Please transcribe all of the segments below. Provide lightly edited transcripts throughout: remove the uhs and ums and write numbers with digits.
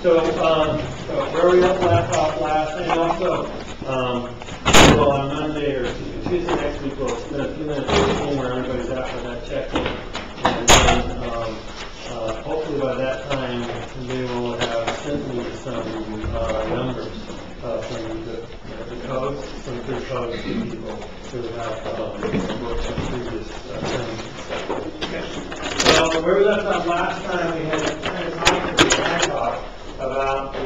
So where we left off last, and also, well, on Monday or Tuesday next week, we'll spend a few minutes seeing where everybody's at for that check-in. And then, hopefully by that time, they will have sent me some numbers from the codes, some good codes to people who have worked on previous training. Okay. So where we left off last time, we had kind of talked to the back about the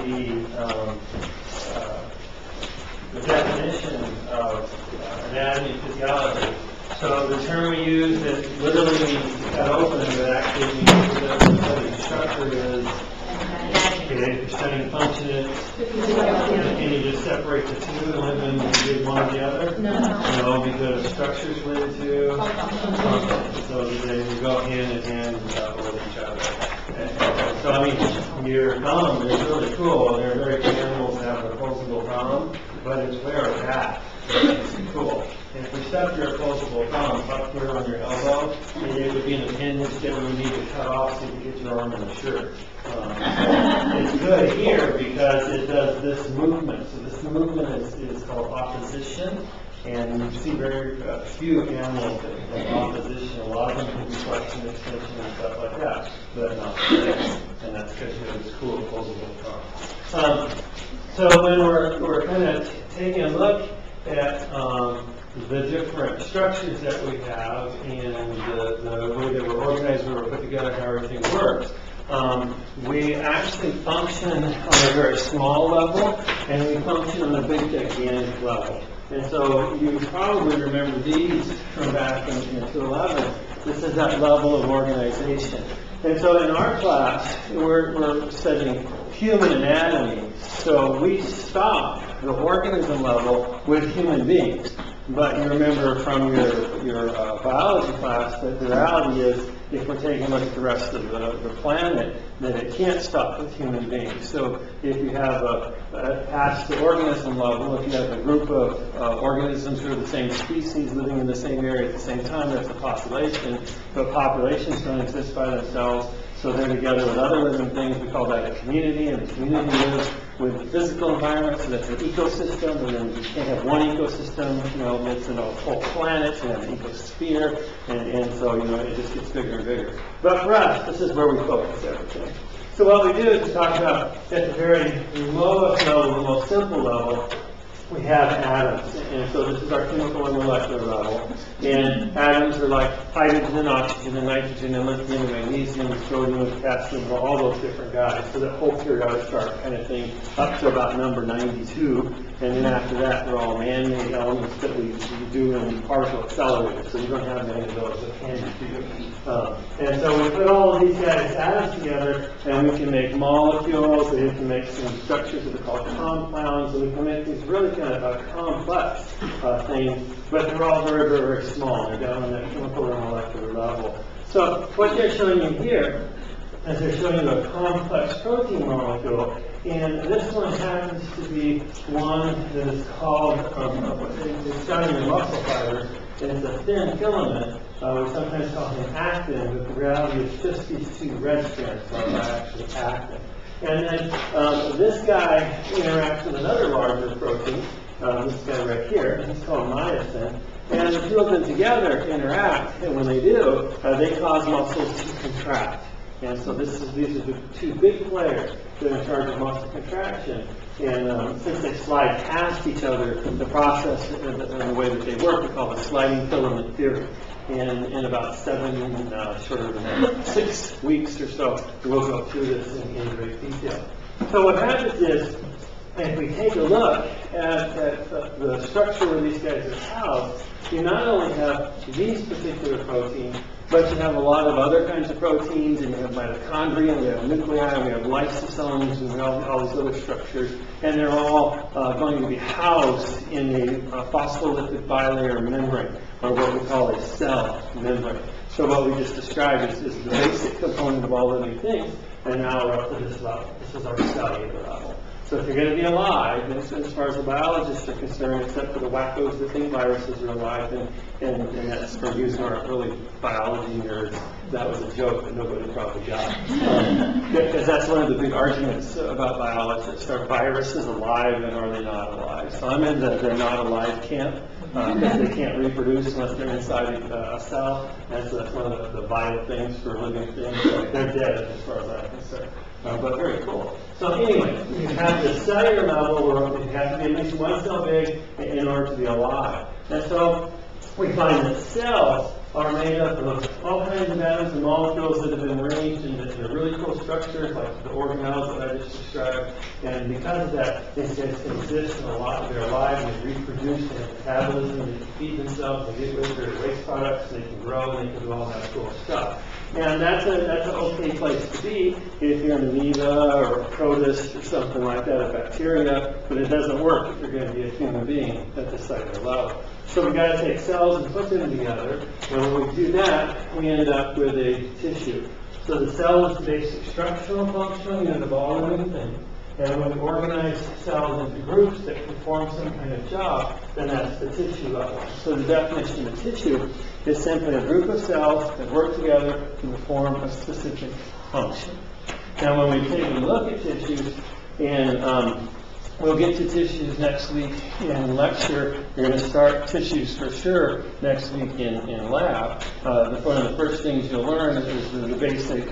definition of anatomy and physiology. So the term we use that literally means to cut open, but actually means that the study structure is, okay, if you're studying function, can you just separate the two and then do one or the other? No, because structure is related to function. So they go hand in hand with each other. So I mean, your thumb is really cool. There are very few animals that have an opposable thumb, but it's where it's at. It's cool. And if you stuck your opposable thumb up here on your elbow, it would be an appendage that we would need to cut off so you could get your arm in the shirt. It's good here because it does this movement. So this movement is called opposition. And you see very few animals that have opposition. A lot of them can be flexion, extension, and stuff like that, but not this. And that's because you have this cool opposable thumb. So when we're kind of taking a look at the different structures that we have and the way that we're organized, where we're put together, how everything works, we actually function on a very small level, and we function on a big, gigantic level. And so you probably remember these from back in 2011. This is that level of organization. And so in our class, we're studying human anatomy. So we stop the organism level with human beings. But you remember from your biology class that the reality is, if we're taking a look at the rest of the planet, then it can't stop with human beings. So if you have past the organism level, if you have a group of organisms who are the same species living in the same area at the same time, that's a population. But populations don't exist by themselves, so they're together with other living things. We call that a community, and the community lives with the physical environment, so that's an ecosystem. And then you can't have one ecosystem, it's in a whole planet, you have an ecosphere, and so it just gets bigger and bigger. But for us, this is where we focus everything. So what we do is we talk about at the very lowest level, the most simple level, we have atoms. And so this is our chemical and molecular level. And atoms are like hydrogen and oxygen and nitrogen and lithium and magnesium and sodium and potassium, all those different guys. So that whole periodic chart kind of thing up to about number 92. And then after that, they're all man-made elements that we do in particle accelerators. So you don't have many of those that can do. And so we put all of these guys atoms together, and we can make molecules, and we can make some structures that are called compounds, and we can make these really kind of complex things, but they're all very, very, very small. They're down on that chemical and molecular level. So what they're showing you here is they're showing you a complex protein molecule, and this one happens to be one that is called, it's down in the muscle fibers, and it's a thin filament. We sometimes call him actin, but the reality is just these two red strands are actually actin. And then this guy interacts with another larger protein, this guy right here, and he's called myosin. And the two of them together interact, and when they do, they cause muscles to contract. And so these are the two big players that are in charge of muscle contraction. And since they slide past each other, the process and the way that they work, we call it sliding filament theory. And in about 6 weeks or so, we'll go through this in great detail. So what happens is, if we take a look at the structure where these guys are housed, you not only have these particular proteins, but you have a lot of other kinds of proteins, and you have mitochondria, and we have nuclei, and we have lysosomes, and we have all these other structures, and they're all going to be housed in a phospholipid bilayer membrane, or what we call a cell membrane. So what we just described is the basic component of all living things, and now we're up to this level. This is our cellular level. So if you're going to be alive, as far as the biologists are concerned, except for the wackos that think viruses are alive, and that's for using our early biology nerds, that was a joke that nobody probably got. Because that's one of the big arguments about biologists. Are viruses alive and are they not alive? So I'm in the they're not alive camp. Because they can't reproduce unless they're inside a cell. And so that's one of the vital things for living things. They're dead as far as I'm concerned. But very cool. So anyway, you have the cellular level where you have to be at least one cell big in order to be alive. And so we find that cells are made up of all kinds of atoms and molecules that have been arranged into really cool structures, like the organelles that I just described. And because of that, they exist in a lot. They're alive, and they reproduce, they have metabolism, they feed themselves, they get rid of their waste products, they can grow, and they can do all that cool stuff. And that's an okay place to be if you're an amoeba or a protist or something like that, a bacteria, but it doesn't work if you're going to be a human being at the cellular level. So we've got to take cells and put them together, and when we do that, we end up with a tissue. So the cell is the basic structural functional unit of all living things. And when we organize cells into groups that perform some kind of job, then that's the tissue level. So the definition of tissue is simply a group of cells that work together to perform a specific function. Now when we take a look at tissues, and we'll get to tissues next week in lecture. We're going to start tissues for sure next week in lab. One of the first things you'll learn is the basic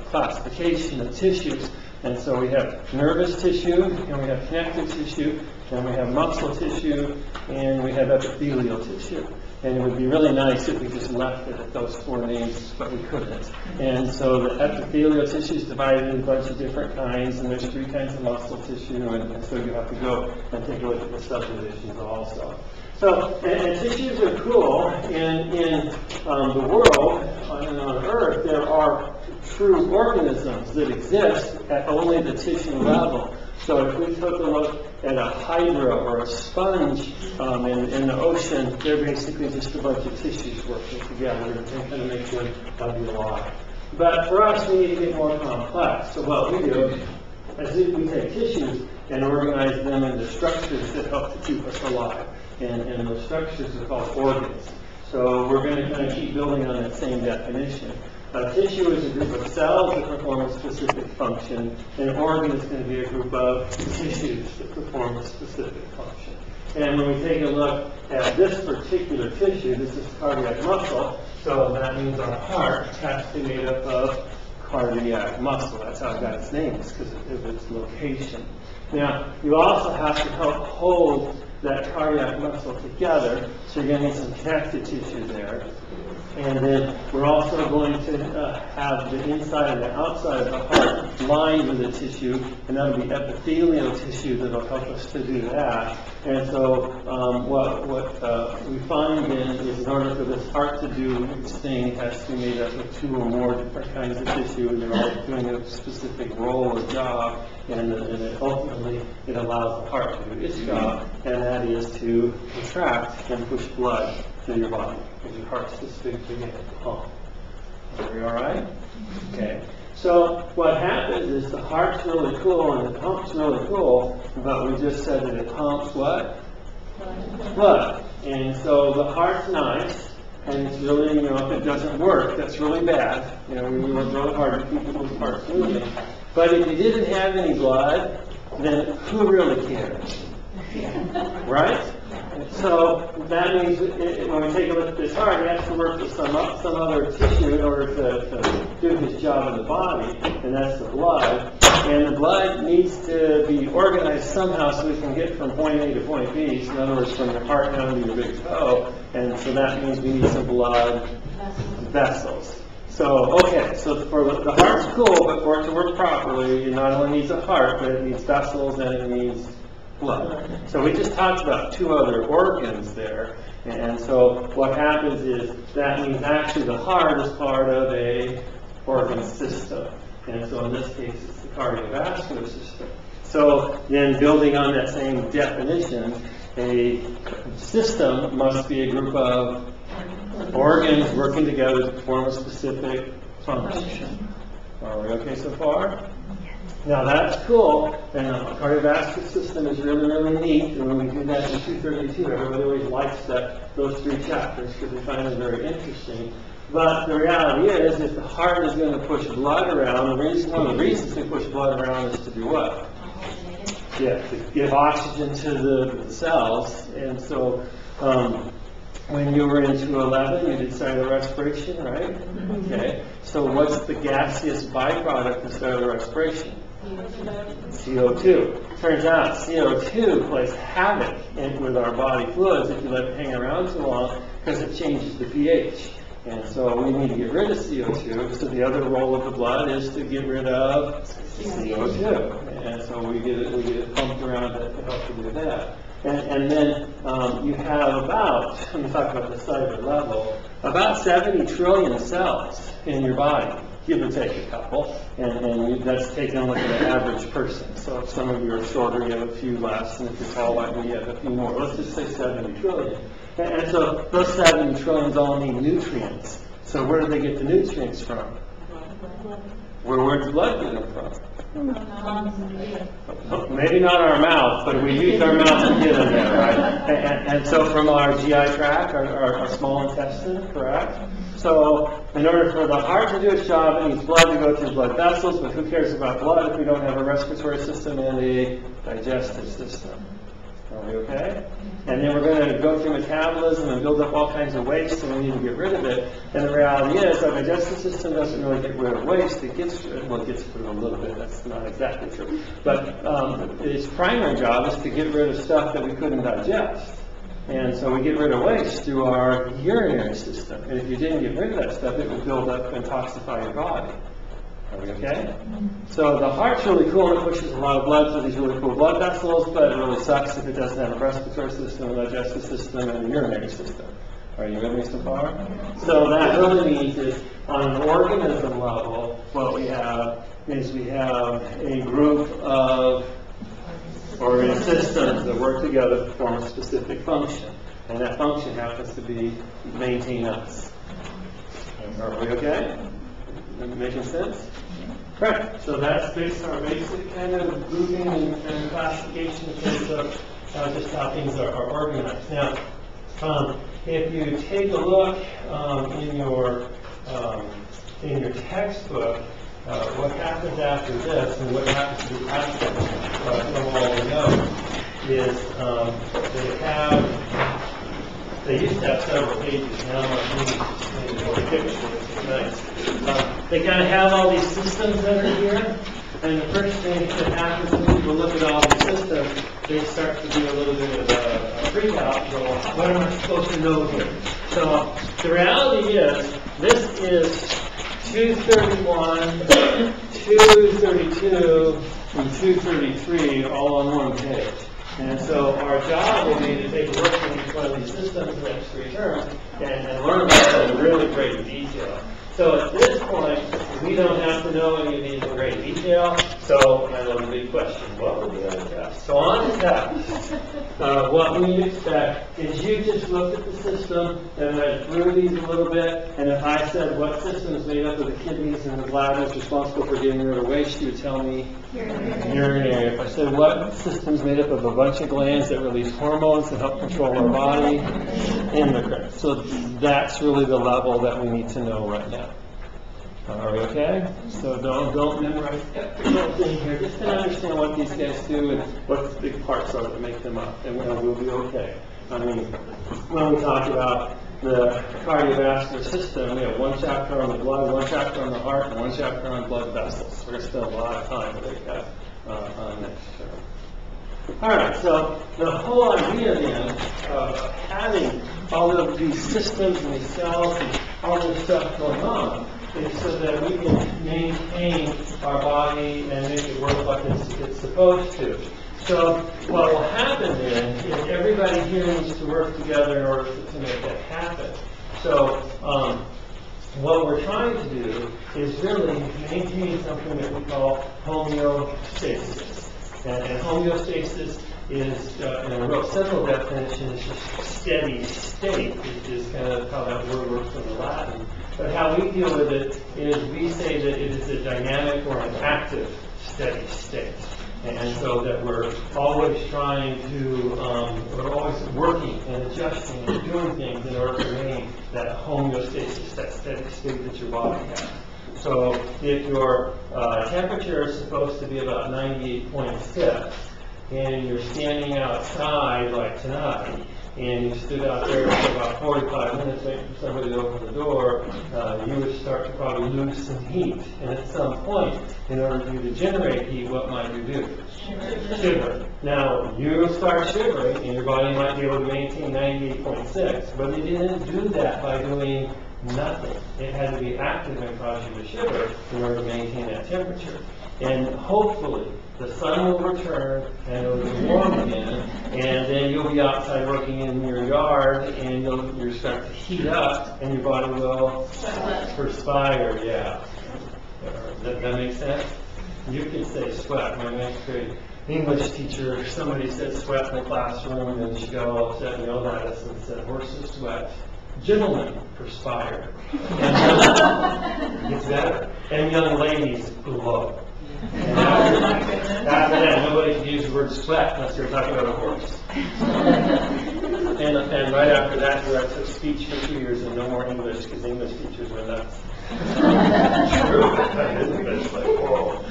classification of tissues. And so we have nervous tissue, and we have connective tissue, and we have muscle tissue, and we have epithelial tissue. And it would be really nice if we just left it at those four names, but we couldn't. And so the epithelial tissue is divided into a bunch of different kinds, and there's 3 kinds of muscle tissue, and so you have to go and take a look at the subdivisions also. So, and tissues are cool. In the world, on Earth, there are true organisms that exist at only the tissue level. So if we took a look at a hydra or a sponge in the ocean, they're basically just a bunch of tissues working together and kind of make them be alive. But for us, we need to get more complex. So what we do is we take tissues and organize them into structures that help to keep us alive. And those structures are called organs. So we're going to kind of keep building on that same definition. Tissue is a group of cells that perform a specific function, and an organ is going to be a group of tissues that perform a specific function. And when we take a look at this particular tissue, this is cardiac muscle, so that means our heart has to be made up of cardiac muscle. That's how it got its name, is because of its location. Now, you also have to help hold that cardiac muscle together, so you're going to need some connective tissue there. And then we're also going to have the inside and the outside of the heart lined with the tissue, and that'll be epithelial tissue that'll help us to do that. And so what we find then is in order for this heart to do its thing, it has to be made up of 2 or more different kinds of tissue, and they're all doing a specific role or job, and ultimately it allows the heart to do its job, and that is to contract and push blood through your body, because your heart's this big thing and it pump. Are we all right? Okay. So what happens is the heart's really cool and the pump's really cool, but we just said that it pumps what? Blood. And so the heart's nice, and it's really, if it doesn't work, that's really bad. We work really hard to keep people's hearts moving. But if you didn't have any blood, then who really cares? Right? So that means when we take a look at this heart, he has to work with some other tissue in order to do his job in the body, and that's the blood. And the blood needs to be organized somehow so we can get from point A to point B. So in other words, from your heart down to your big toe. And so that means we need some blood vessels. So, okay, so for the heart's cool, but for it to work properly, it not only needs a heart, but it needs vessels and it needs blood. So we just talked about 2 other organs there, and so what happens is that means actually the heart is part of a organ system, and so in this case it's the cardiovascular system. So then building on that same definition, a system must be a group of organs working together to perform a specific function. Are we okay so far? Now that's cool, and the cardiovascular system is really, really neat. And when we do that in 232, everybody always likes those 3 chapters because they find it very interesting. But the reality is, if the heart is going to push blood around, one of the reasons they push blood around is to do what? Yeah, to give oxygen to the cells. And so when you were in 211, you did cellular respiration, right? Okay. So what's the gaseous byproduct of cellular respiration? CO2. Turns out CO2 plays havoc with our body fluids if you let it hang around too long because it changes the pH. And so we need to get rid of CO2. So the other role of the blood is to get rid of CO2. And so we get it pumped around to help to do that. And then you have about, let me talk about the cellular level, about 70 trillion cells in your body, give or take a couple, and that's taking a look at an average person. So if some of you are shorter, you have a few less, and if you're tall like me, you have a few more. Let's just say 70 trillion. And so those 70 trillions all need nutrients. So where do they get the nutrients from? Where's the blood get them from? Maybe not our mouth, but we use our mouth to get them there, right? And so from our GI tract, our small intestine, correct? So in order for the heart to do its job, it needs blood to go through blood vessels, but who cares about blood if we don't have a respiratory system and a digestive system? Are we okay? And then we're going to go through metabolism and build up all kinds of waste, and we need to get rid of it. And the reality is, our digestive system doesn't really get rid of waste. It gets rid of it a little bit. That's not exactly true. But its primary job is to get rid of stuff that we couldn't digest. And so we get rid of waste through our urinary system. And if you didn't get rid of that stuff, it would build up and toxify your body. Are we okay? So the heart's really cool and it pushes a lot of blood through these really cool blood vessels, but it really sucks if it doesn't have a respiratory system, a digestive system, and a urinary system. Are you with me so far? So that really means is on an organism level, what we have is we have a group of organ systems that work together to form a specific function. And that function happens to be maintain us. Are we okay? Making sense? Right. So that's based on our basic kind of grouping and classification in terms of just how things are organized. Now, if you take a look in your textbook, what happens after this and what happens to the abstract from all we know is they used to have several pages. Now I'm using more pictures. It's nice. They kind of have all these systems that are here, and the first thing that happens when people look at all these systems, they start to do a little bit of a freak out. Go, what am I supposed to know here? So the reality is, this is 231, 232, and 233 all on one page. And so our job will be to take a look at each one of these systems in the next 3 terms and learn about them in really great detail. So at this point, we don't have to know any of these in great detail. So I know the big question, what will be on the test? So on the test, what we expect is you just look at the system and read through these a little bit. And if I said what system is made up of the kidneys and the bladders responsible for getting rid of waste, you would tell me urinary. If I said what system is made up of a bunch of glands that release hormones that help control our body, endocrine. So that's really the level that we need to know right now. Are we okay? So don't memorize every little thing here. Just to understand what these guys do and what the big parts are that make them up, and we'll be okay. I mean, when we talk about the cardiovascular system, we have 1 chapter on the blood, 1 chapter on the heart, and 1 chapter on blood vessels. We're going to spend a lot of time with that on next term. All right, so the whole idea then of having all of these systems and these cells and all this stuff going on is so that we can maintain our body and make it work like it's supposed to. So what will happen then is everybody here needs to work together in order to make that happen. So what we're trying to do is really maintain something that we call homeostasis. And homeostasis is, in a real simple definition, is just steady state, which is kind of how that word works in the Latin. But how we deal with it is we say that it is a dynamic or an active state. steady state. And so that we're always trying to, we're always working and adjusting and doing things in order to maintain that homeostasis, that steady state that your body has. So if your temperature is supposed to be about 98.6, and you're standing outside like tonight, and you stood out there for about 45 minutes waiting for somebody to open the door, you would start to probably lose some heat. And at some point, in order for you to generate heat, what might you do? Shiver. Now, you start shivering, and your body might be able to maintain 98.6, but it didn't do that by doing nothing. It had to be active and cause you to shiver in order to maintain that temperature. And hopefully, the sun will return and it'll be warm again, and then you'll be outside working in your yard, and you'll start to heat up, and your body will perspire. Yeah. Does that make sense? You could say sweat. My ninth grade English teacher, somebody said sweat in the classroom, and she got all upset and yelled at us and said, horses sweat, gentlemen perspire. And it's better. And young ladies glow. And after that, nobody can use the word sweat unless they're talking about a horse. And right after that, I took speech for 2 years and no more English because English teachers were nuts. True, it's like, whoa.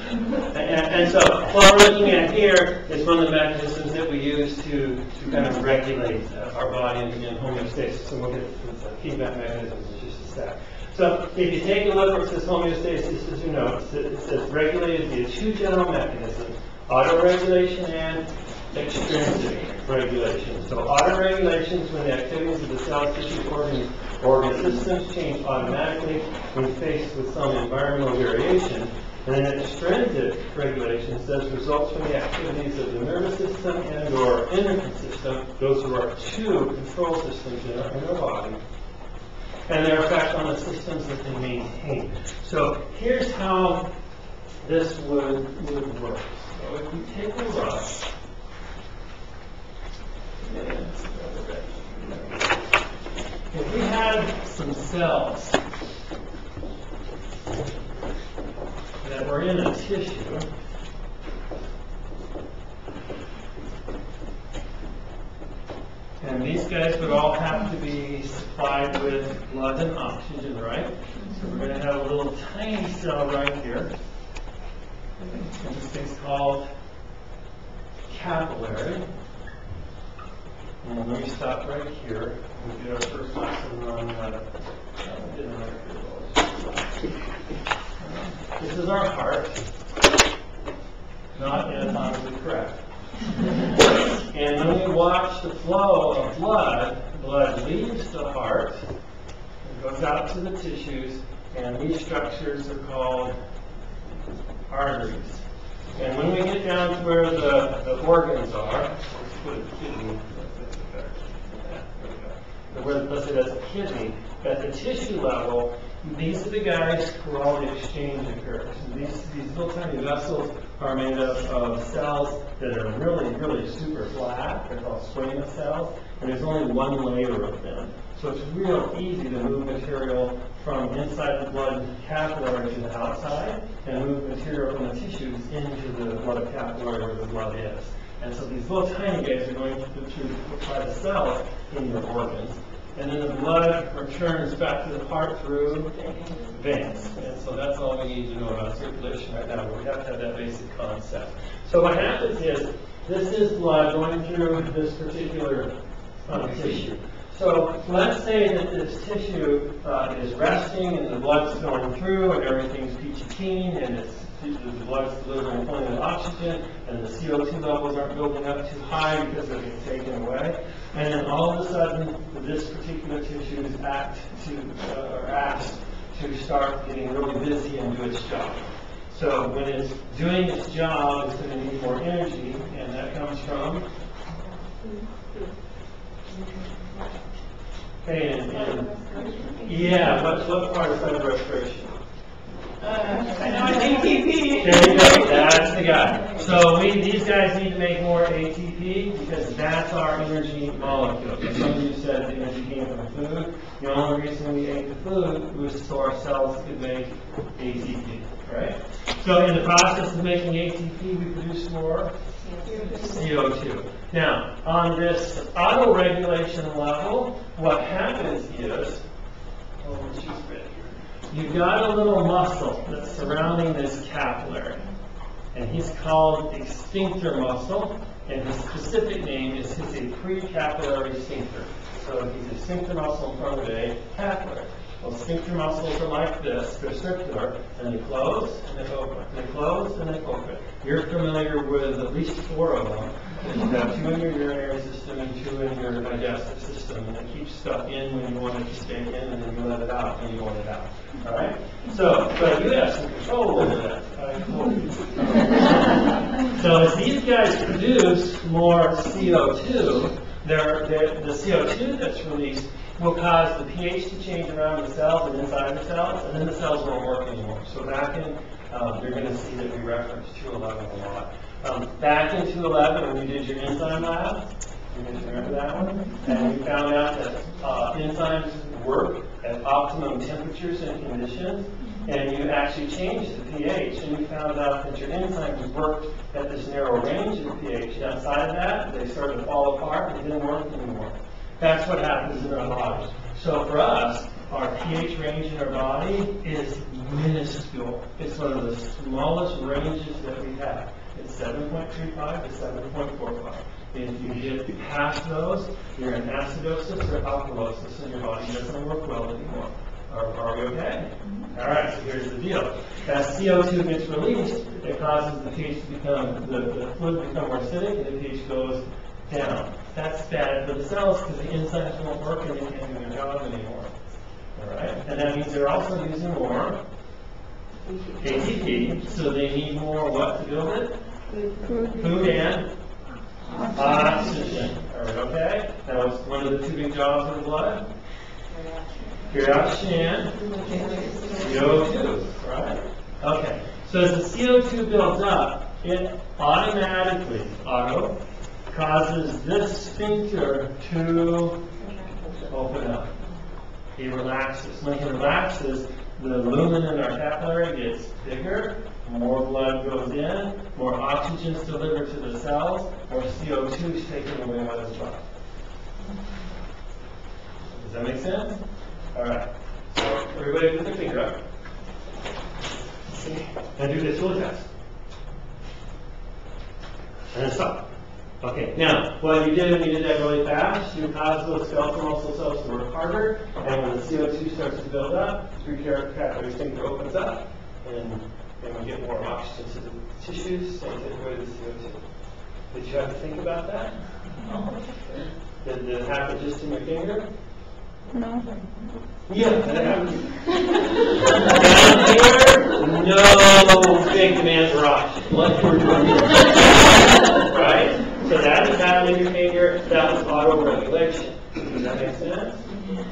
And so what we're looking at here is one of the mechanisms that we use to kind of regulate our body in homeostasis. And we'll get to the feedback mechanisms in just a sec. So if you take a look where it says homeostasis, as you know, it says regulated via two general mechanisms, autoregulation and extrinsic regulation. So autoregulation is when the activities of the cell, tissue, organ systems change automatically when faced with some environmental variation. And then extrinsic regulation says results from the activities of the nervous system and or endocrine system. Those are our two control systems in our body, and their effect on the systems that they maintain. So here's how this would work. So if we take a look, if we had some cells that were in a tissue, and these guys would all have to be supplied with blood and oxygen, right? So we're going to have a little tiny cell right here. And this thing's called capillary. And let me stop right here. We'll get our first lesson on this is our heart, not anatomically correct. And when we watch the flow of blood leaves the heart and goes out to the tissues, and these structures are called arteries. And when we get down to where the organs are, let's put a kidney, let's say that's a kidney, at the tissue level, these are the guys where all the exchange occurs. And these little tiny vessels are made up of cells that are really, really super flat. They're called squamous cells, and there's only one layer of them. So it's real easy to move material from inside the blood capillary to the outside, and move material from the tissues into the blood capillary where the blood is. And so these little tiny guys are going to supply the cells in your organs. And then the blood returns back to the heart through veins. And so that's all we need to know about circulation right now, but we have to have that basic concept. So what happens is, this is blood going through this particular tissue. So let's say that this tissue is resting and the blood's going through and everything's peachy keen and the blood's delivering plenty of oxygen and the CO2 levels aren't building up too high because they're being taken away. And then all of a sudden, this particular tissue is asked to start getting really busy and do its job. So when it's doing its job, it's going to need more energy, and that comes from what part of cellular respiration? I know it's ATP. There you go, that's the guy. So these guys need to make more ATP because that's our energy molecule. Some of you said the energy came from food. The only reason we ate the food was so our cells could make ATP, right? So in the process of making ATP, we produce more CO2. Now, on this auto-regulation level, what happens is, you've got a little muscle that's surrounding this capillary, and he's called a sphincter muscle, and his specific name is he's a precapillary sphincter. So he's a sphincter muscle in front of a capillary. Well, sphincter muscles are like this. They're circular, and they close, and they open. They close, and they open. You're familiar with at least 4 of them. You've got 2 in your urinary system and 2 in your digestive system, and it keeps stuff in when you want it to stay in, and then you let it out when you want it out. All right? So, but you have some control over that. I told you. So as these guys produce more CO2, the CO2 that's released will cause the pH to change around the cells and inside the cells, and then the cells won't work anymore. So back in, you're going to see that we reference 211 a lot. Back in 211, when you did your enzyme lab, you guys remember that one? And we found out that enzymes work at optimum temperatures and conditions, and you actually changed the pH, and you found out that your enzymes worked at this narrow range of pH, and outside of that, they started to fall apart and didn't work anymore. That's what happens in our body. So for us, our pH range in our body is minuscule. It's one of the smallest ranges that we have. It's 7.35 to 7.45. If you get past those, you're in acidosis or alkalosis, and your body doesn't work well anymore. Are we okay? All right, so here's the deal. As CO2 gets released, it causes the pH to become, the fluid to become more acidic, and the pH goes down. That's bad for the cells because the enzymes won't work and they can't do their job anymore. All right, and that means they're also using more ATP, so they need more what to build it? Food and oxygen. All right, okay? Now, what's one of the 2 big jobs of the blood? Oxygen and CO2, right? Okay, so as the CO2 builds up, it automatically, causes this sphincter to open up. He relaxes. When he relaxes, the lumen in our capillary gets bigger, more blood goes in, more oxygen is delivered to the cells, more CO2 is taken away by the blood. Does that make sense? All right. So everybody put their finger up. And do this little test. And then stop. Okay, now, what you did when you did that really fast, you caused those skeletal muscle cells to work harder, and when the CO2 starts to build up, the precapillary sphincter opens up, and we get more oxygen to the tissues, and take away the CO2. Did you have to think about that? Did it happen just in your finger? No. Yeah, that happened. Down here, no big demand for oxygen. Like you were doing. Right? So that is happening in your finger. That was auto-regulation. Does that make sense?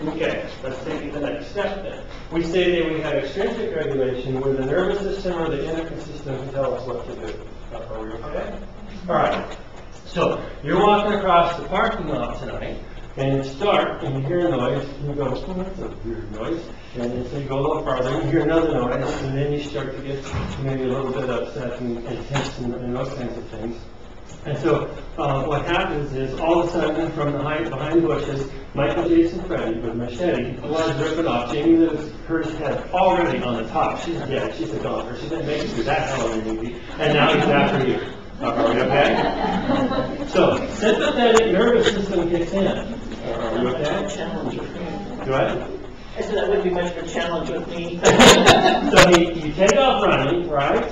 Okay, let's take it to the next step then. We say that we have extrinsic regulation where the nervous system or the endocrine system can tell us what to do. Are we okay? All right. So you're walking across the parking lot tonight, and it's dark, and you hear a noise, and you go, oh, that's a weird noise. And then so you go a little farther, and you hear another noise, and then you start to get maybe a little bit upset and tense and those kinds of things. And so what happens is all of a sudden from behind the bushes, Michael Jason Freddy with a machete was ripping off Jamie Lee Curtis' head already on the top. She's dead. She's a goner. She didn't make it through that Halloween movie. And now he's after you. Are we okay? So sympathetic nervous system kicks in. Are we okay? Challenge with me. Go ahead. I said that wouldn't be much of a challenge with me. So you take off running, right?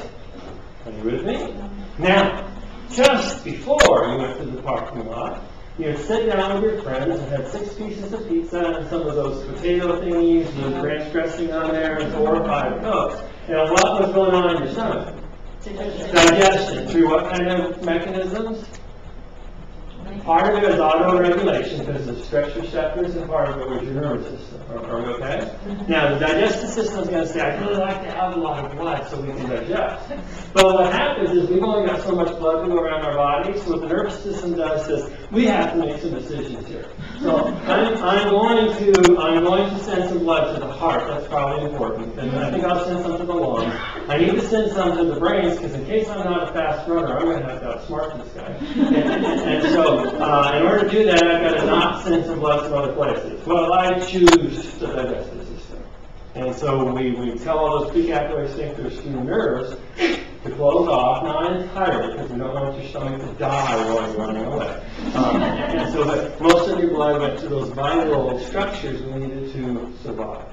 Are you with me? Now, just before you went to the parking lot, you had sit down with your friends and had 6 pieces of pizza and some of those potato thingies with ranch dressing on there and 4 or 5 Cokes. Now, what was going on in your stomach? Digestion. Through what kind of mechanisms? Part of it is auto-regulation because of stretch receptors, and part of it was your nervous system. Are we okay? Now, the digestive system is going to say, I'd really like to have a lot of blood so we can digest. But what happens is we've only got so much blood to go around our body, so what the nervous system does is we have to make some decisions here. So I'm going to send some blood to the heart. That's probably important. And I think I'll send some to the lungs. I need to send some to the brains because in case I'm not a fast runner, I'm going to have to outsmart this guy. And so in order to do that, I've got to not send some blood to other places. Well, I choose the digestive system. And so we tell all those precapillary sphincters to the nerves to close off, not entirely, because we don't want your stomach to die while you're running away. And so that most of your blood went to those vital structures we needed to survive.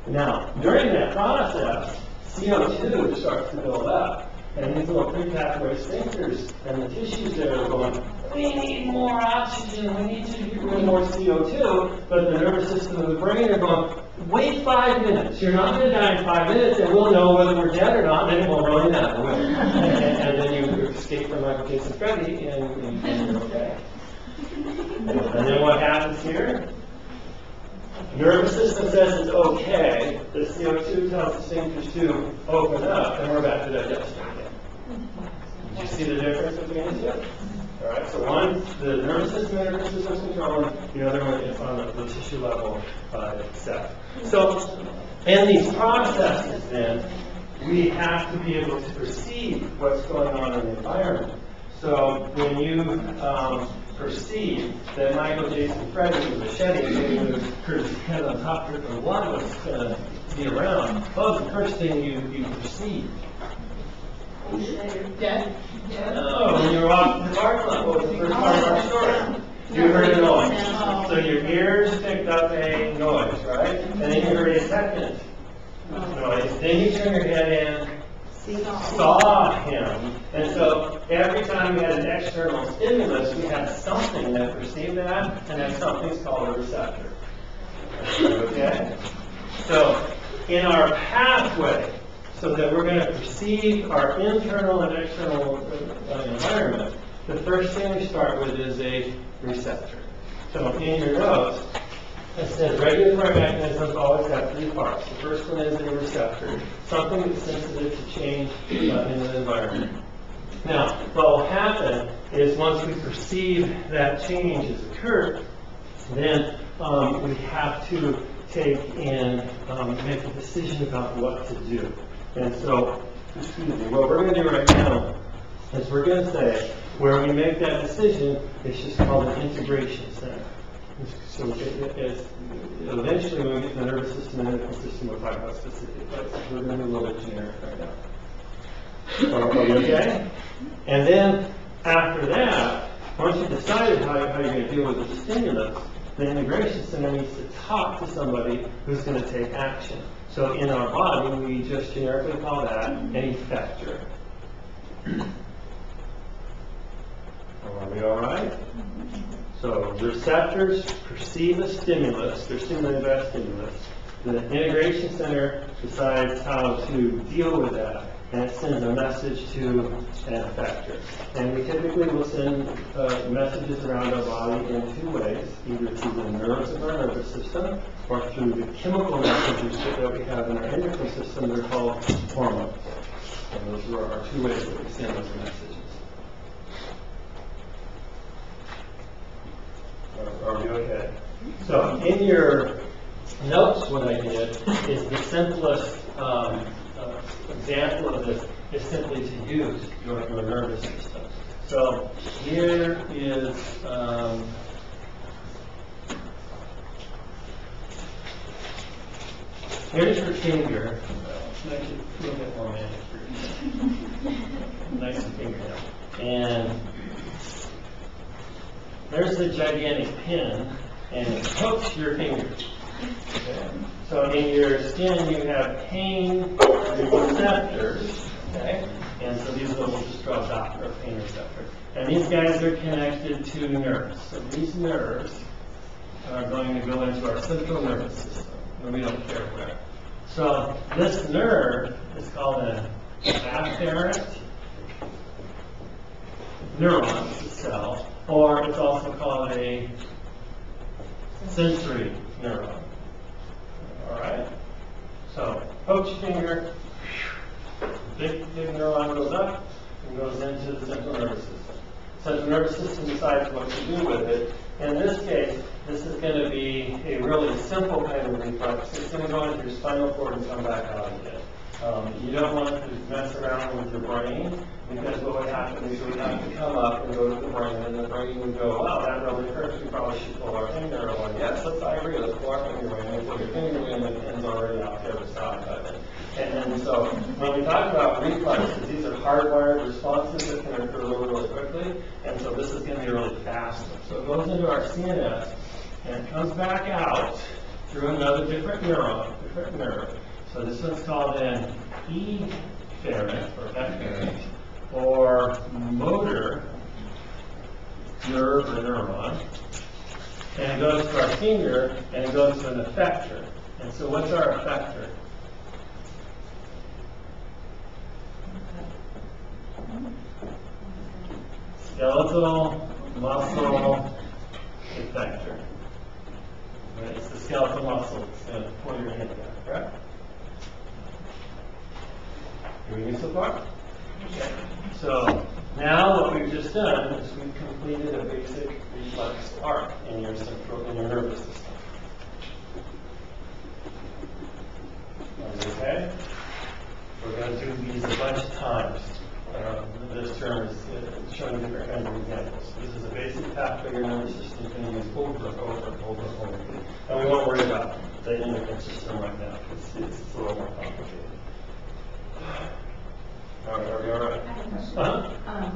Now, during that process, CO2 starts to build up. And these little precapillary sphincters and the tissues there are going, we need more oxygen, we need to get rid of more CO2, but the nervous system and the brain are going, wait 5 minutes. You're not going to die in 5 minutes, and we'll know whether we're dead or not, and then it won't really matter. And then you escape from Michael Jason Freddy, and you're okay. And then what happens here? Nervous system says it's okay. The CO2 tells the sphincters to open up, and we're back to digestion again. Did you see the difference between the two? All right, so one, the nervous system and nervous system is controlling, the other one is on the tissue level itself. So, in these processes, then, we have to be able to perceive what's going on in the environment. So, when you perceive that Michael Jason Freddy was macheting, maybe with Curtis' head on top of the water was going to be around, what was the first thing you perceived? Dead? No, when you were walking the park lot, what was the first part of our story? You heard a noise. So your ears picked up a noise, right? And then you heard a second noise. Then you turned your head and saw him. And so every time we had an external stimulus, we had something that perceived that, and that something's called a receptor. Okay? So in our pathway, so that we're going to perceive our internal and external environment, the first thing we start with is a receptor. So in your notes, it says regulatory mechanisms always have 3 parts. The first one is a receptor, something that's sensitive to change in the environment. Now, what will happen is once we perceive that change has occurred, then we have to take and make a decision about what to do. And so, what we're going to do right now is we're going to say where we make that decision, it's just called an integration center. So eventually when we get to the nervous system and endocrine system, we'll talk about specific places. We're going to do a little bit generic right now. Okay? And then after that, once you've decided how you're going to deal with the stimulus, the integration center needs to talk to somebody who's going to take action. So in our body, we just generically call that an effector. Are we all right? So receptors perceive a stimulus, they're stimulated by a stimulus. The integration center decides how to deal with that, and it sends a message to an effector. And we typically will send messages around our body in 2 ways, either through the nerves of our nervous system or through the chemical messages that we have in our endocrine system. They're called hormones. And those are our 2 ways that we send those messages. Are we okay? So in your notes, what I did is the simplest example of this is simply to use your nervous system. So here is here's your finger. Make it a little bit more manicured. Nice fingernail. And there's the gigantic pin, and it hooks your finger. Okay. So in your skin, you have pain receptors. Okay. And so these will just draw a dot for a pain receptor. And these guys are connected to nerves. So these nerves are going to go into our central nervous system, and we don't care where. So this nerve is called an afferent neuron, it's a cell. or it's also called a sensory neuron. All right? So, poke your finger, big neuron goes up and goes into the central nervous system. Central nervous system decides what to do with it. In this case, this is going to be a really simple kind of reflex. It's going to go into your spinal cord and come back out again. You don't want to mess around with your brain, because what would happen is you would have to come up and go to the brain, and the brain would go, wow, that really hurts, we probably should pull our finger away. Yes, I agree, let's pull our finger away, and pull your finger away, and the pin's already out the other side of it. And so, when we talk about reflexes, these are hardwired responses that can occur really quickly, and so this is going to be really fast. So it goes into our CNS, and it comes back out through another different nerve. So this one's called an efferent, or efferent, or motor nerve or neuron. And it goes to our finger, and it goes to an effector. And so what's our effector? Skeletal muscle effector. Right? It's the skeletal muscle that's going to pull your hand down, correct? You with me so far? Okay. So now what we've just done is we've completed a basic reflex arc in your nervous system. Okay? We're going to do these a bunch of times. This term is showing different kinds of examples. This is a basic pathway your nervous system can use over. And we won't worry about the endocrine system right now. It's a little more complicated. Are we all right? I have a question. Uh-huh.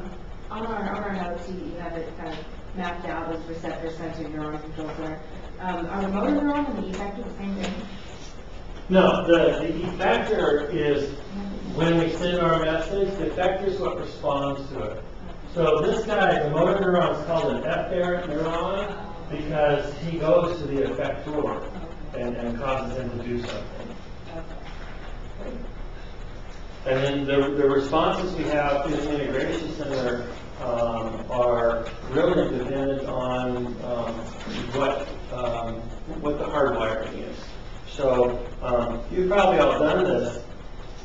On our notes, you have it kind of mapped out as receptor, sensory neurons, control center. Are the motor neuron and the effector the same thing? No, the effector is when we send our message, the effector is what responds to it. So this guy, the motor neuron, is called an efferent neuron because he goes to the effector and causes him to do something. And then the responses we have through the integration center are really dependent on what the hardwiring is. So you've probably all done this.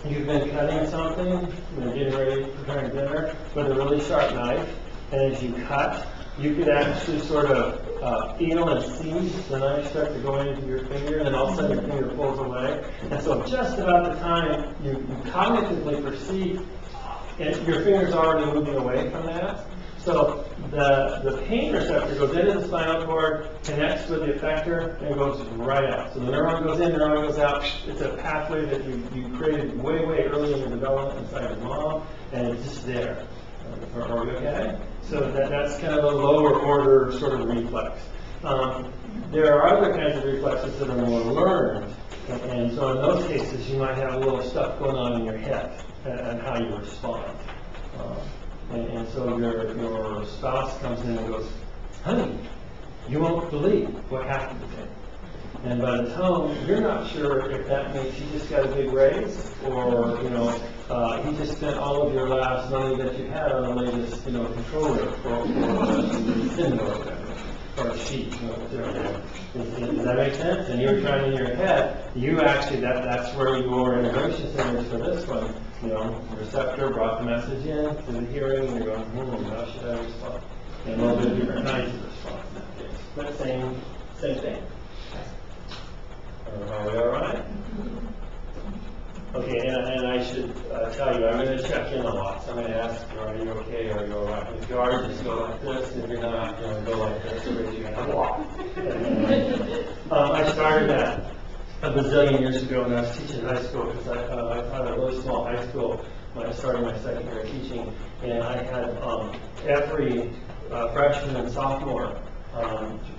You've been cutting something, getting ready, preparing dinner with a really sharp knife, and as you cut, you could actually sort of feel and see the knife start to go into your finger, and then all of a sudden your finger pulls away. And so just about the time you cognitively perceive, and your finger's already moving away from that. So the pain receptor goes into the spinal cord, connects with the effector, and goes right out. So the neuron goes in, the neuron goes out. It's a pathway that you created way early in your development inside your mom, and it's just there. Are we okay? So that's kind of a lower order sort of reflex. There are other kinds of reflexes that are more learned, and so in those cases you might have a little stuff going on in your head and how you respond. And so your spouse comes in and goes, honey, you won't believe what happened to me. And by the tone, you're not sure if that means he just got a big raise, or he just spent all of your last money that you had on the latest controller for Nintendo or whatever, or a sheet, whatever. Does that make sense? And you're trying in your head, you actually that's where your integration center is for this one. The receptor brought the message in to the hearing, and you're going, how should I respond? And a little bit different kinds of response in that case, but same thing. Are we all right? Okay, and I should tell you, I'm going to check in a lot. So I'm going to ask you, are you okay, or are you all right? If you are, just go like this, and if you're not, go like this, so raise your hand. I started that a bazillion years ago when I was teaching high school, because I taught a really small high school when I started my second year of teaching, and I had every freshman and sophomore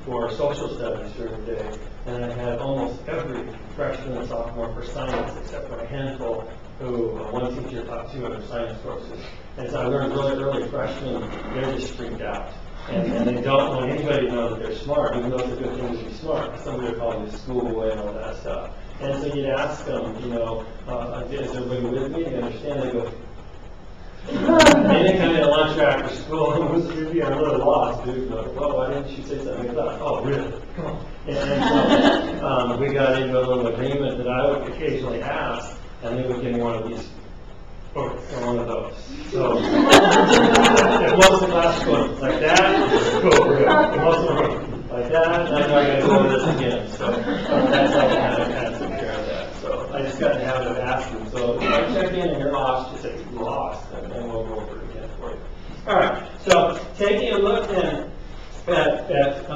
for social studies during the day, and I had almost every freshman and sophomore for science, except for a handful who one teacher taught 2 other science courses. And so I learned really early freshmen, they're just freaked out. And they don't want anybody to know that they're smart, even though it's a good thing to be smart. Somebody would call you schoolboy and all that stuff. And so you'd ask them, is everybody with me? Do you understand? They go, and they come in at lunch lunch after school, and was really a little lost, dude. Like, well, why didn't you say something like that? Oh, really? Come on. And so we got into a little agreement that I would occasionally ask, and they would give me one of these, or one of those. So if most of the class going like that, cool, we're good. If most of the room like that, I'm not going to go this again. So that's how I kind of took care of that. So I just got to have it asking. So if I check in and you're lost, just say lost, and then we'll go over it again for you. All right. So taking a look then at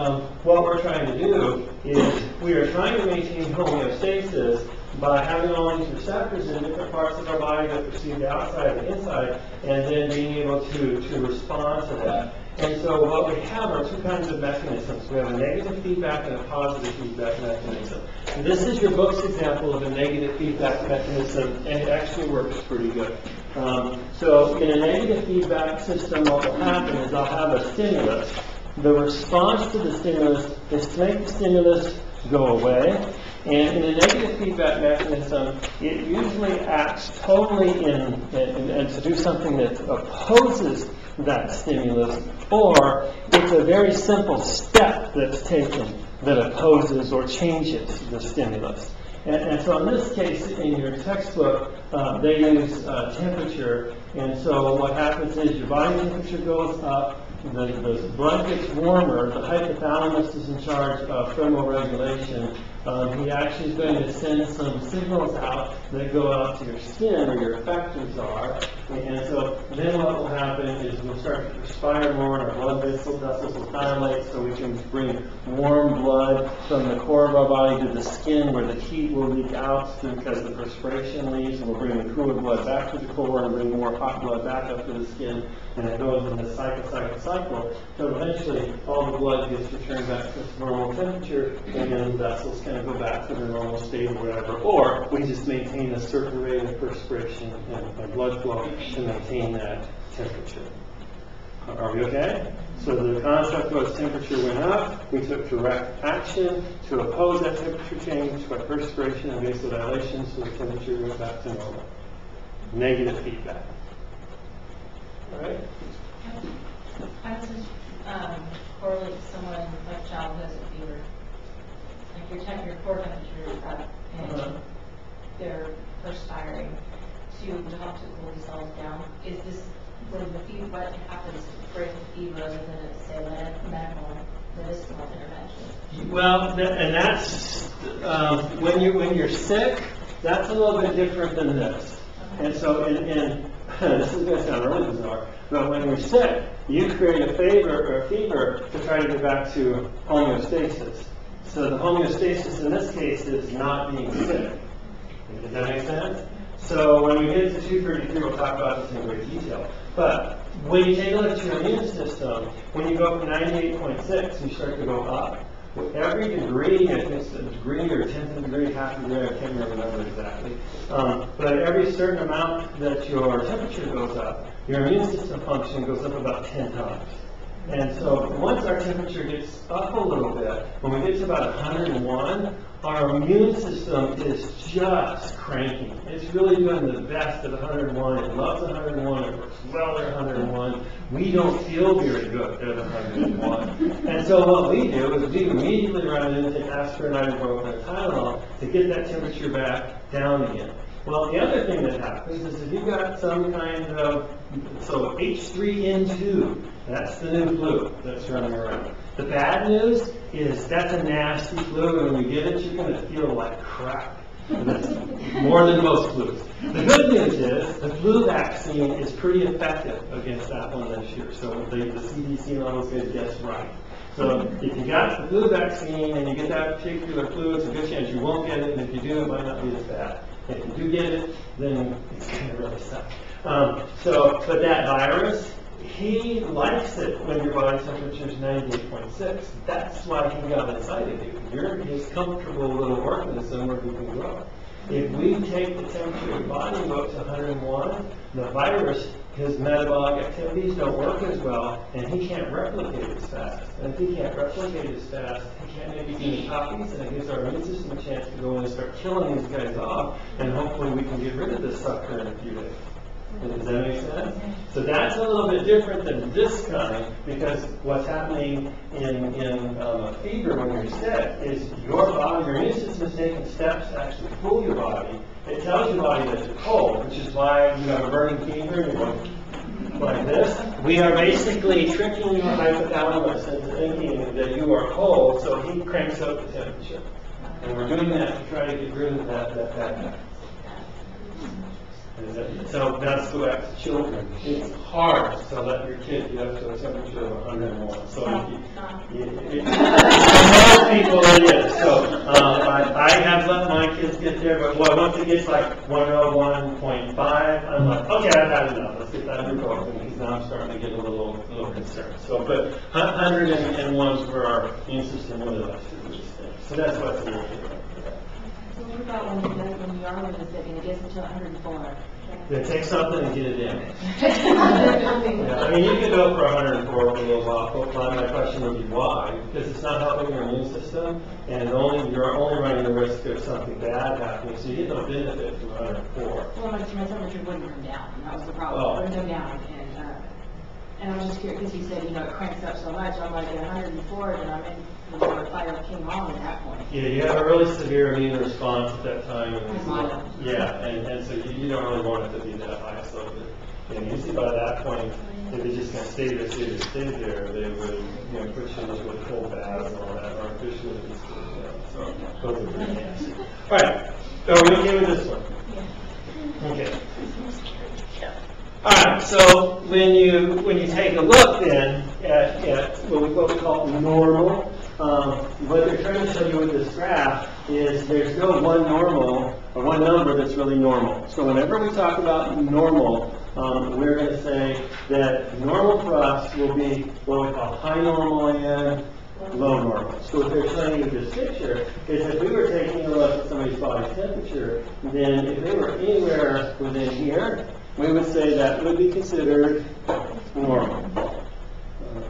what we're trying to do is we are trying to maintain homeostasis by having all these receptors in different parts of our body that perceive the outside and the inside, and then being able to respond to that. And so what we have are two kinds of mechanisms. We have a negative feedback and a positive feedback mechanism. And this is your book's example of a negative feedback mechanism, and it actually works pretty good. So in a negative feedback system, what will happen is I'll have a stimulus. The response to the stimulus is to make the stimulus go away. And in a negative feedback mechanism, it usually acts totally and to do something that opposes that stimulus, or it's a very simple step that's taken that opposes or changes the stimulus. And so in this case, in your textbook, they use temperature, and so what happens is your body temperature goes up, the blood gets warmer, the hypothalamus is in charge of thermoregulation. He actually is going to send some signals out that go out to your skin where your effectors are. And so then what will happen is we'll start to perspire more and our blood vessels will dilate so we can bring warm blood from the core of our body to the skin where the heat will leak out because the perspiration leaves, and we'll bring the cooler blood back to the core and bring more hot blood back up to the skin, and it goes in this cycle. So eventually all the blood gets returned back to its normal temperature, and then the vessels kind of go back to their normal state or whatever. Or we just maintain a certain rate of perspiration and blood flow to maintain that temperature. Are we okay? So the concept was temperature went up, we took direct action to oppose that temperature change by perspiration and vasodilation, so the temperature went back to normal. Negative feedback. All right? How does this correlate to someone like a child who has a fever? Like your core temperature is up and they're perspiring to help to cool the cells down. Is this when the fever, what happens to break the fever other than it's, say, medicinal intervention? Well, and that's when you're sick, that's a little bit different than this. And so this is going to sound really bizarre, but when you're sick, you create a fever to try to get back to homeostasis. So the homeostasis in this case is not being sick. Does that make sense? So when we get to 233, we'll talk about this in great detail. But when you take a look at your immune system, when you go from 98.6, you start to go up. With every degree, I think it's a degree or 10th degree, half a degree, I can't remember exactly. But every certain amount that your temperature goes up, your immune system function goes up about 10 times. And so once our temperature gets up a little bit, when we get to about 101, our immune system is just cranking. It's really doing the best at 101. It loves 101. It works well at 101. We don't feel very good at 101. And so what we do is we immediately run in and take aspirin, ibuprofen, and Tylenol to get that temperature back down again. Well, the other thing that happens is if you've got some kind of, so H3N2, that's the new flu that's running around. The bad news is that's a nasty flu, and when you get it, you're going to feel like crap. That's more than most flus. The good news is the flu vaccine is pretty effective against that one this year. So the CDC and all those guys guessed right. So if you got the flu vaccine and you get that particular flu, it's a good chance you won't get it, and if you do, it might not be as bad. If you do get it, then it's going to really suck. But that virus, he likes it when your body temperature is 98.6. That's why he got inside of you. You're his comfortable little organism where he can grow. If we take the temperature of your body and go up to 101, the virus, his metabolic activities don't work as well, and he can't replicate as fast. And if he can't replicate as fast, he can't make any copies, and it gives our immune system a chance to go in and start killing these guys off, and hopefully we can get rid of this sucker in a few days. Does that make sense? So that's a little bit different than this kind, because what's happening in a fever when you're sick is your body, your immune system is taking steps to actually cool your body. It tells your body that you're cold, which is why you have a burning fever and you're going like this. We are basically tricking your hypothalamus into thinking that you are cold, so he cranks up the temperature. And we're doing that to try to get rid of that. So that's the way to children. It's hard to let your kid get up to a temperature of 101. So most people it is. So I have let my kids get there, but once it gets like 101.5, I'm like, okay, I've had enough. Let's get that ibuprofen, because now I'm starting to get a little concerned. So, but 101 is where our immune system really likes to do these things. So that's what's in there. So what about when you are with the sick and it gets to 104? Then take something and get it in. Yeah, I mean, you could go for 104 for a little while, but my question would be why? Because it's not helping your immune system, and you're only running the risk of something bad happening, so you get no benefit from 104. Well, my temperature wouldn't come down, and that was the problem. Oh. It wouldn't come down, and I was just curious, because you said, it cranks up so much. I'm like, at 104, and I'm in the fire came on at that point. Yeah, you have a really severe immune response at that time. Mm-hmm. Yeah, and so you don't really want it to be that high. So usually by that point, if they're just going to stay there, they would put you into a cold bath and all that artificially. So those are pretty nasty. All right, are we okay with this one? Okay. All right, so when you take a look then at what we call normal, what they're trying to show you with this graph is there's no one normal or one number that's really normal. So whenever we talk about normal, we're going to say that normal for us will be what we call high normal and low normal. So what they're showing you with this picture is if we were taking a look at somebody's body temperature, then if they were anywhere within here, we would say that would be considered normal.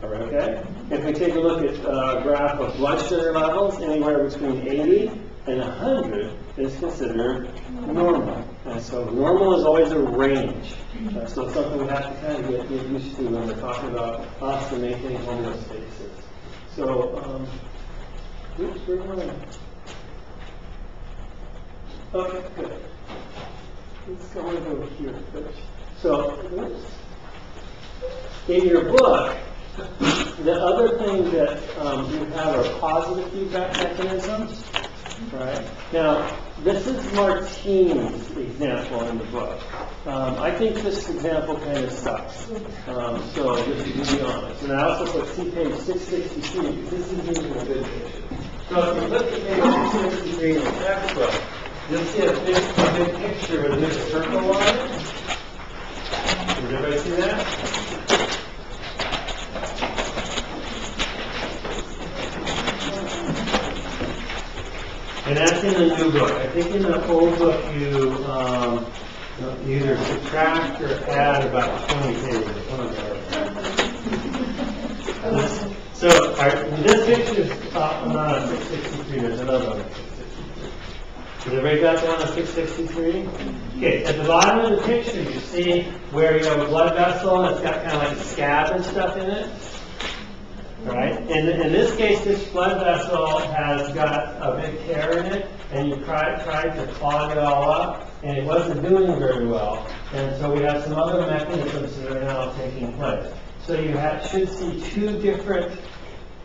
Okay? If we take a look at a graph of blood sugar levels, anywhere between 80 and 100 is considered normal. And so normal is always a range. So it's something we have to kind of get used to when we're talking about us and maintaining homeostasis. So, oops, we're going. Okay, good. Let's go over here first. So, in your book, the other thing that you have are positive feedback mechanisms, right? Now, this is Martini's example in the book. I think this example kind of sucks. So, just to be honest. And I also put see page 663, because this is even a good picture. So, if you look at page 663 in the textbook, you'll see a big picture with a big circle on it. Did everybody see that? And that's in the new book. I think in the old book you either subtract or add about 20 pages. One of those. So this picture is not on 663. There's another one. Has everybody got that on 663? Okay, at the bottom of the picture you see where you have a blood vessel and it's got kind of like a scab and stuff in it. Right? And in this case, this blood vessel has got a big tear in it, and you tried to clog it all up, and it wasn't doing very well. And so we have some other mechanisms that are now taking place. So you should see two different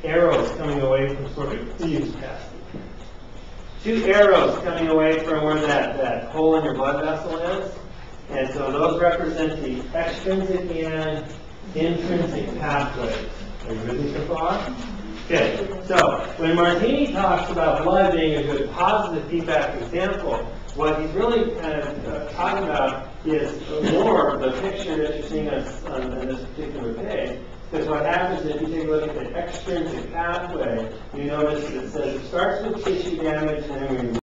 arrows coming away from sort of these past. Two arrows coming away from where that hole in your blood vessel is. And so those represent the extrinsic and intrinsic pathways. Are you with me so far? Okay, so when Martini talks about blood being a good positive feedback example, what he's really kind of talking about is more the picture that you're seeing on this particular page. Because what happens is if you take a look at the extrinsic pathway, you notice it says it starts with tissue damage and then we